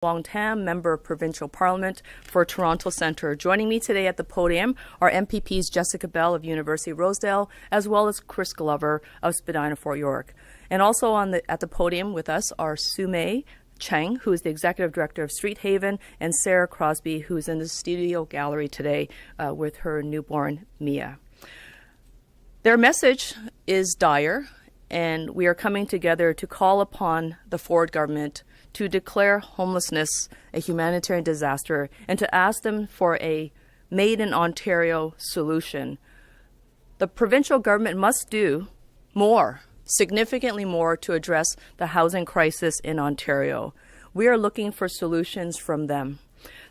Wong-Tam, Member of Provincial Parliament for Toronto Centre. Joining me today at the podium are MPPs Jessica Bell of University of Rosedale, as well as Chris Glover of Spadina-Fort York. And also at the podium with us are Sumay Cheng, who is the Executive Director of Street Haven, and Sarah Crosby, who is in the studio gallery today with her newborn, Mia. Their message is dire, and we are coming together to call upon the Ford government to declare homelessness a humanitarian disaster and to ask them for a Made in Ontario solution. The provincial government must do more, significantly more, to address the housing crisis in Ontario. We are looking for solutions from them.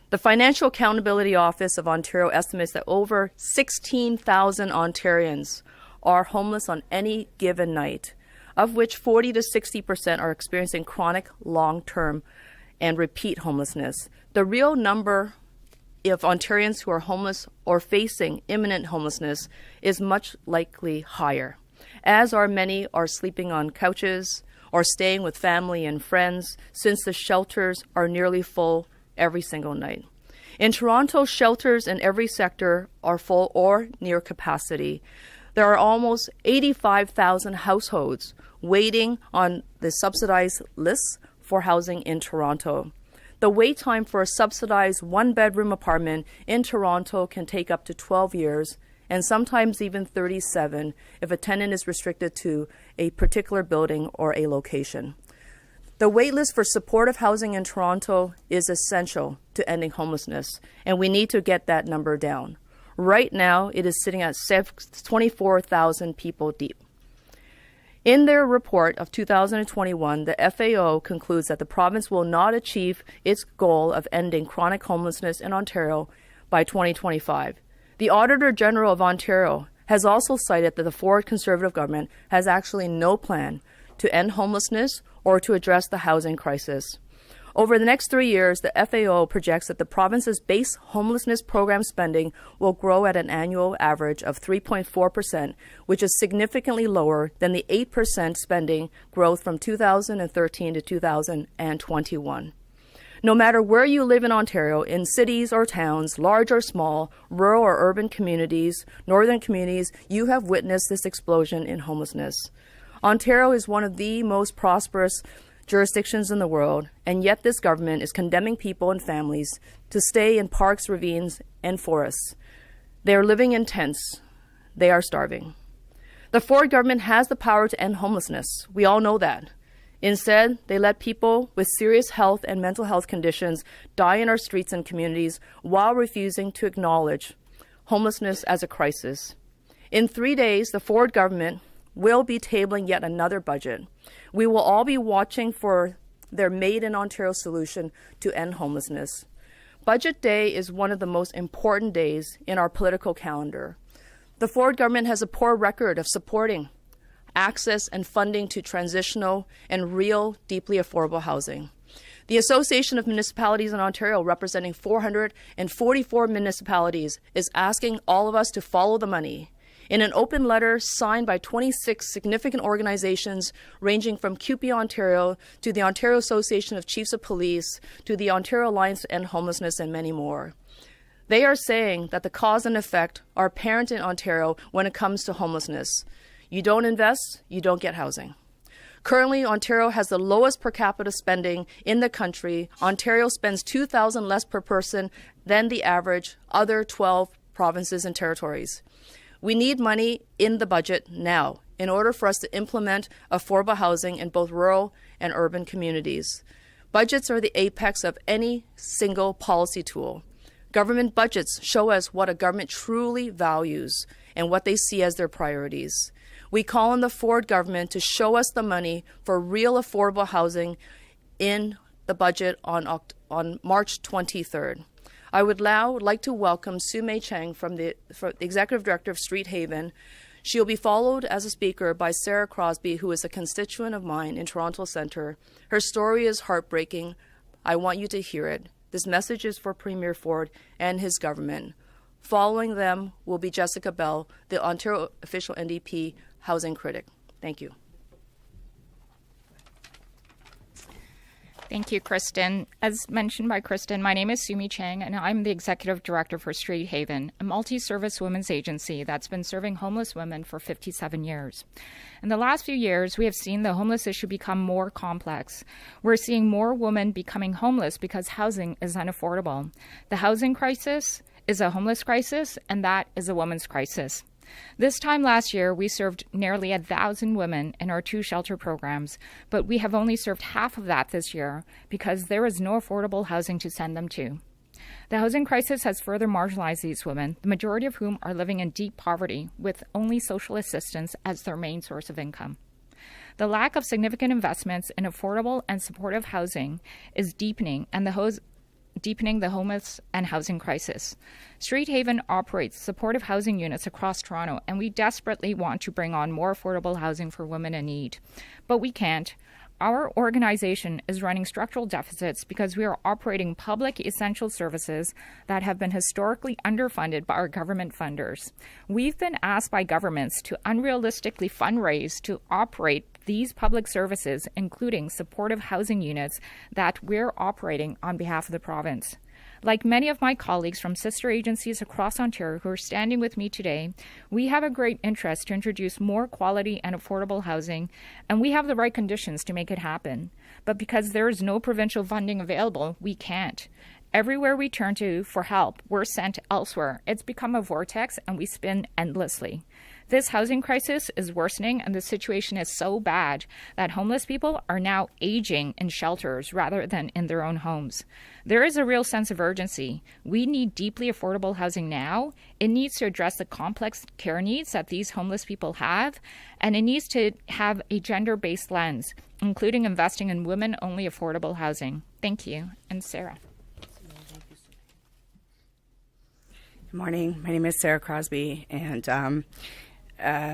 The Financial Accountability Office of Ontario estimates that over 16,000 Ontarians are homeless on any given night, of which 40 to 60% are experiencing chronic, long-term, and repeat homelessness. The real number of Ontarians who are homeless or facing imminent homelessness is much likely higher, as are many are sleeping on couches or staying with family and friends, since the shelters are nearly full every single night. In Toronto, shelters in every sector are full or near capacity. There are almost 85,000 households waiting on the subsidized lists for housing in Toronto. The wait time for a subsidized one-bedroom apartment in Toronto can take up to 12 years, and sometimes even 37 if a tenant is restricted to a particular building or a location. The wait list for supportive housing in Toronto is essential to ending homelessness, and we need to get that number down. Right now, it is sitting at 24,000 people deep. In their report of 2021, the FAO concludes that the province will not achieve its goal of ending chronic homelessness in Ontario by 2025. The Auditor General of Ontario has also cited that the Ford Conservative government has actually no plan to end homelessness or to address the housing crisis. Over the next 3 years, the FAO projects that the province's base homelessness program spending will grow at an annual average of 3.4%, which is significantly lower than the 8% spending growth from 2013 to 2021. No matter where you live in Ontario, in cities or towns, large or small, rural or urban communities, northern communities, you have witnessed this explosion in homelessness. Ontario is one of the most prosperous jurisdictions in the world, and yet this government is condemning people and families to stay in parks, ravines, and forests. They are living in tents. They are starving. The Ford government has the power to end homelessness. We all know that. Instead, they let people with serious health and mental health conditions die in our streets and communities while refusing to acknowledge homelessness as a crisis. In 3 days, the Ford government will be tabling yet another budget. We will all be watching for their Made in Ontario solution to end homelessness. Budget Day is one of the most important days in our political calendar. The Ford government has a poor record of supporting access and funding to transitional and real, deeply affordable housing. The Association of Municipalities in Ontario, representing 444 municipalities, is asking all of us to follow the money. In an open letter signed by 26 significant organizations ranging from CUPE Ontario to the Ontario Association of Chiefs of Police to the Ontario Alliance to End Homelessness and many more. They are saying that the cause and effect are apparent in Ontario when it comes to homelessness. You don't invest, you don't get housing. Currently, Ontario has the lowest per capita spending in the country. Ontario spends $2,000 less per person than the average other 12 provinces and territories. We need money in the budget now in order for us to implement affordable housing in both rural and urban communities. Budgets are the apex of any single policy tool. Government budgets show us what a government truly values and what they see as their priorities. We call on the Ford government to show us the money for real affordable housing in the budget on March 23rd. I would now like to welcome Sumay Cheng from the Executive Director of Street Haven. She'll be followed as a speaker by Sarah Crosby, who is a constituent of mine in Toronto Centre. Her story is heartbreaking. I want you to hear it. This message is for Premier Ford and his government. Following them will be Jessica Bell, the Ontario official NDP housing critic. Thank you. Thank you, Kristyn. As mentioned by Kristyn, my name is Sumi Chang, and I'm the Executive Director for Street Haven, a multi-service women's agency that's been serving homeless women for 57 years. In the last few years, we have seen the homeless issue become more complex. We're seeing more women becoming homeless because housing is unaffordable. The housing crisis is a homeless crisis, and that is a women's crisis. This time last year, we served nearly 1,000 women in our 2 shelter programs, but we have only served half of that this year because there is no affordable housing to send them to. The housing crisis has further marginalized these women, the majority of whom are living in deep poverty with only social assistance as their main source of income. The lack of significant investments in affordable and supportive housing is deepening the homeless and housing crisis. Street Haven operates supportive housing units across Toronto, and we desperately want to bring on more affordable housing for women in need. But we can't. Our organization is running structural deficits because we are operating public essential services that have been historically underfunded by our government funders. We've been asked by governments to unrealistically fundraise to operate these public services, including supportive housing units that we're operating on behalf of the province. Like many of my colleagues from sister agencies across Ontario who are standing with me today, we have a great interest to introduce more quality and affordable housing, and we have the right conditions to make it happen. But because there is no provincial funding available, we can't. Everywhere we turn to for help, we're sent elsewhere. It's become a vortex, and we spin endlessly. This housing crisis is worsening, and the situation is so bad that homeless people are now aging in shelters rather than in their own homes. There is a real sense of urgency. We need deeply affordable housing now. It needs to address the complex care needs that these homeless people have, and it needs to have a gender-based lens, including investing in women-only affordable housing. Thank you. And Sarah. Good morning. My name is Sarah Crosby, and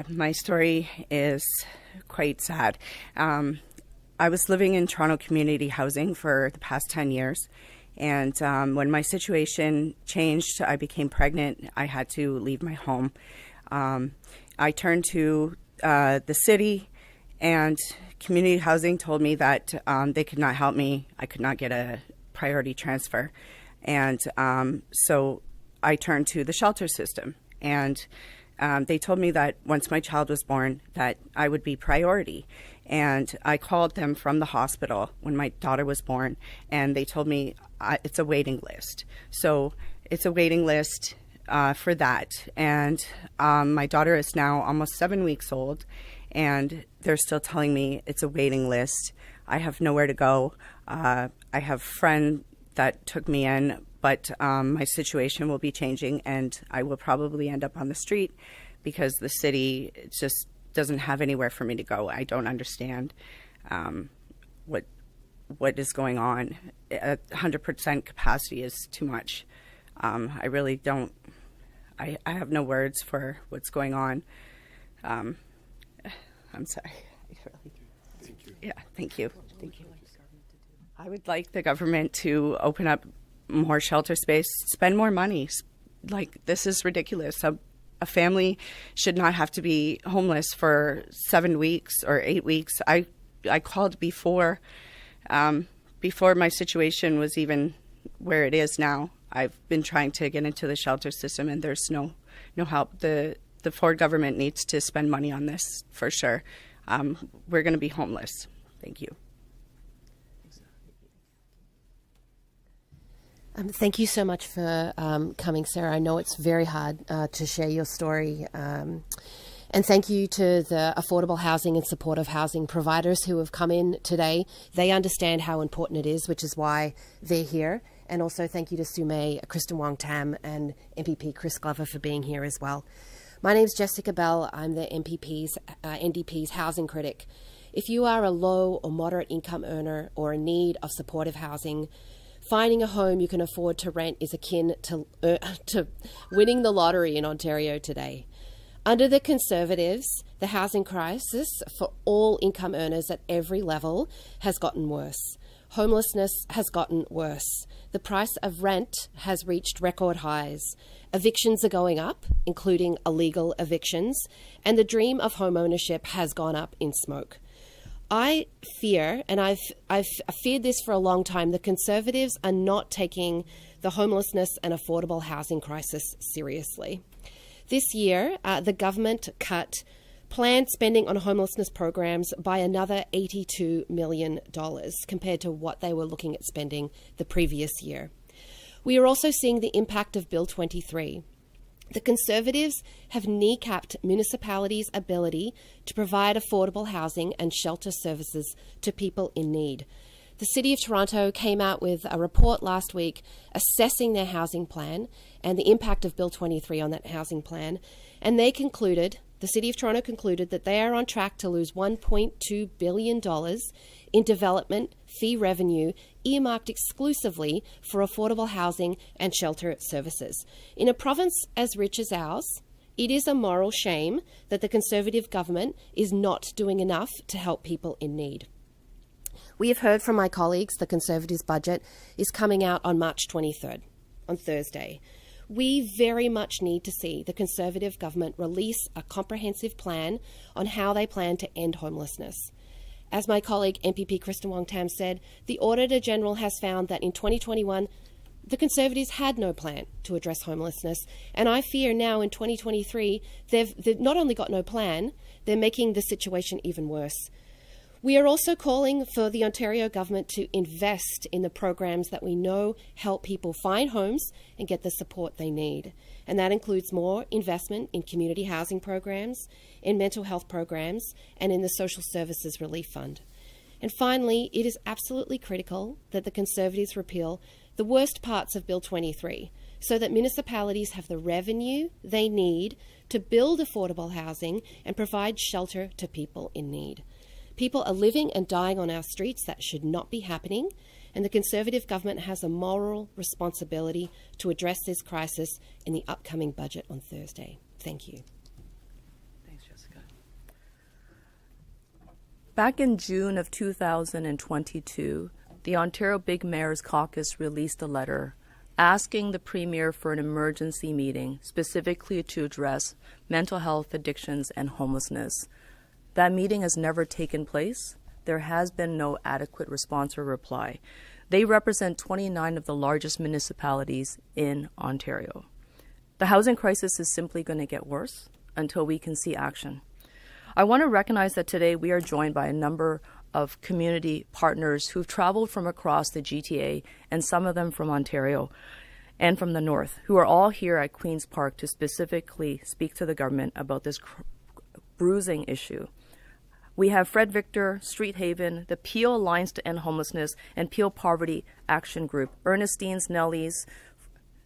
my story is quite sad. I was living in Toronto community housing for the past 10 years, and when my situation changed, I became pregnant. I had to leave my home. I turned to the city, and community housing told me that they could not help me. I could not get a priority transfer, and so I turned to the shelter system, and they told me that once my child was born that I would be priority. And I called them from the hospital when my daughter was born, and they told me it's a waiting list. So it's a waiting list for that. And my daughter is now almost 7 weeks old, and they're still telling me it's a waiting list. I have nowhere to go. I have a friend that took me in, but my situation will be changing, and I will probably end up on the street because the city just doesn't have anywhere for me to go. I don't understand what is going on. 100% capacity is too much. I really don't. I have no words for what's going on. I'm sorry. Thank you. Yeah, thank you. Thank you. I would like the government to open up more shelter space, spend more money. Like, this is ridiculous. A family should not have to be homeless for 7 weeks or 8 weeks. I called before my situation was even where it is now. I've been trying to get into the shelter system, and there's no help. The Ford government needs to spend money on this for sure. We're going to be homeless. Thank you. Thank you so much for coming, Sarah. I know it's very hard to share your story. And thank you to the affordable housing and supportive housing providers who have come in today. They understand how important it is, which is why they're here. And also thank you to Sume, Kristyn Wong-Tam, and MPP Chris Glover for being here as well. My name's Jessica Bell. I'm the NDP's housing critic. If you are a low or moderate income earner or in need of supportive housing, finding a home you can afford to rent is akin to winning the lottery in Ontario today. Under the Conservatives, the housing crisis for all income earners at every level has gotten worse. Homelessness has gotten worse. The price of rent has reached record highs. Evictions are going up, including illegal evictions, and the dream of home ownership has gone up in smoke. I fear, and I've feared this for a long time, the Conservatives are not taking the homelessness and affordable housing crisis seriously. This year, the government cut planned spending on homelessness programs by another $82 million compared to what they were looking at spending the previous year. We are also seeing the impact of Bill 23. The Conservatives have kneecapped municipalities' ability to provide affordable housing and shelter services to people in need. The City of Toronto came out with a report last week assessing their housing plan and the impact of Bill 23 on that housing plan, and the City of Toronto concluded that they are on track to lose $1.2 billion in development fee revenue earmarked exclusively for affordable housing and shelter services. In a province as rich as ours, it is a moral shame that the Conservative government is not doing enough to help people in need. We have heard from my colleagues the Conservatives' budget is coming out on March 23rd, on Thursday. We very much need to see the Conservative government release a comprehensive plan on how they plan to end homelessness. As my colleague MPP Kristyn Wong-Tam said, the Auditor General has found that in 2021, the Conservatives had no plan to address homelessness, and I fear now in 2023, they've not only got no plan, they're making the situation even worse. We are also calling for the Ontario government to invest in the programs that we know help people find homes and get the support they need. And that includes more investment in community housing programs, in mental health programs, and in the Social Services Relief Fund. And finally, it is absolutely critical that the Conservatives repeal the worst parts of Bill 23 so that municipalities have the revenue they need to build affordable housing and provide shelter to people in need. People are living and dying on our streets. That should not be happening. And the Conservative government has a moral responsibility to address this crisis in the upcoming budget on Thursday. Thank you. Thanks, Jessica. Back in June of 2022, the Ontario Big Mayors Caucus released a letter asking the Premier for an emergency meeting specifically to address mental health, addictions, and homelessness. That meeting has never taken place. There has been no adequate response or reply. They represent 29 of the largest municipalities in Ontario. The housing crisis is simply going to get worse until we can see action. I want to recognize that today we are joined by a number of community partners who've traveled from across the GTA, and some of them from Ontario and from the North, who are all here at Queen's Park to specifically speak to the government about this bruising issue. We have Fred Victor, Street Haven, the Peel Alliance to End Homelessness, and Peel Poverty Action Group, Ernestine's, Nellies,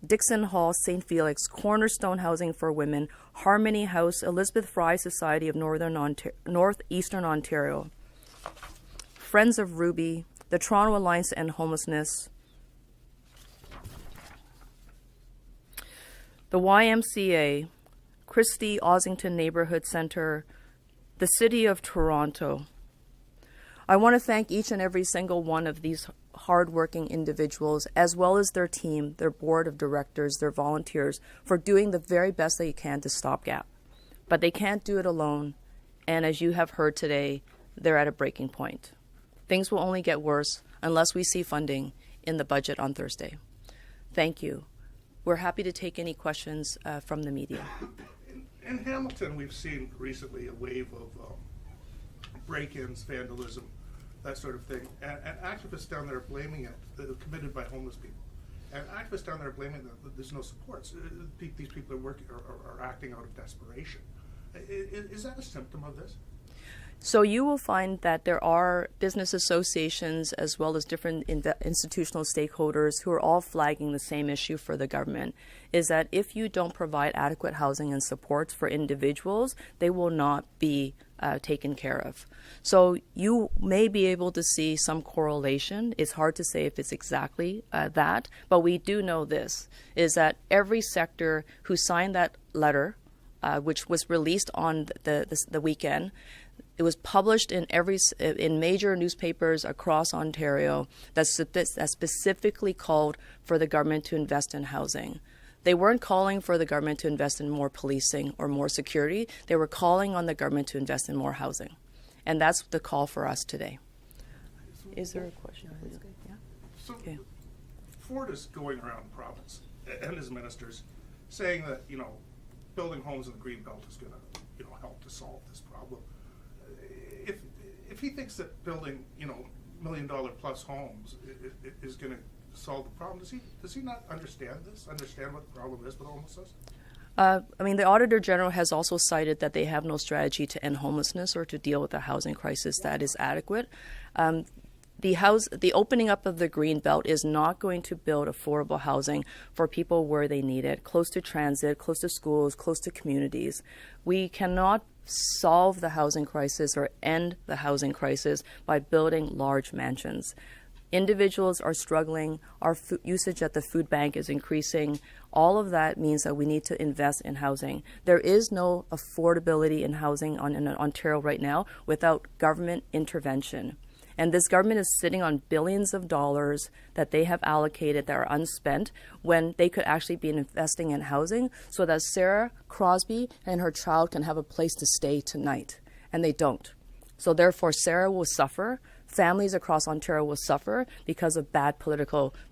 Dixon Hall, St. Felix, Cornerstone Housing for Women, Harmony House, Elizabeth Fry Society of Northeastern Ontario, Friends of Ruby, the Toronto Alliance to End Homelessness, the YMCA, Christie Ossington Neighborhood Centre, the City of Toronto. I want to thank each and every single one of these hardworking individuals, as well as their team, their board of directors, their volunteers, for doing the very best they can to stop GAP. But they can't do it alone, and as you have heard today, they're at a breaking point. Things will only get worse unless we see funding in the budget on Thursday. Thank you. We're happy to take any questions from the media. In Hamilton, we've seen recently a wave of break-ins, vandalism, that sort of thing, and activists down there are blaming it, committed by homeless people. And activists down there are blaming that there's no supports. These people are acting out of desperation. Is that a symptom of this? So you will find that there are business associations as well as different institutional stakeholders who are all flagging the same issue for the government, is that if you don't provide adequate housing and supports for individuals, they will not be taken care of. So you may be able to see some correlation. It's hard to say if it's exactly that, but we do know this, is that every sector who signed that letter, which was released on the weekend, it was published in major newspapers across Ontario that specifically called for the government to invest in housing. They weren't calling for the government to invest in more policing or more security. They were calling on the government to invest in more housing. And that's the call for us today. Is there a question? Yeah. So Okay. Ford is going around the province and his ministers saying that, building homes in the Greenbelt is going to, help to solve this problem. If he thinks that building, $1 million plus homes is going to solve the problem, does he not understand this? Understand what the problem is with homelessness? The Auditor General has also cited that they have no strategy to end homelessness or to deal with the housing crisis that is adequate. The opening up of the green belt is not going to build affordable housing for people where they need it, close to transit, close to schools, close to communities. We cannot solve the housing crisis or end the housing crisis by building large mansions. Individuals are struggling. Our usage at the food bank is increasing. All of that means that we need to invest in housing. There is no affordability in housing in Ontario right now without government intervention. And this government is sitting on billions of dollars that they have allocated that are unspent when they could actually be investing in housing so that Sarah Crosby and her child can have a place to stay tonight. And they don't. So therefore, Sarah will suffer. Families across Ontario will suffer because of bad political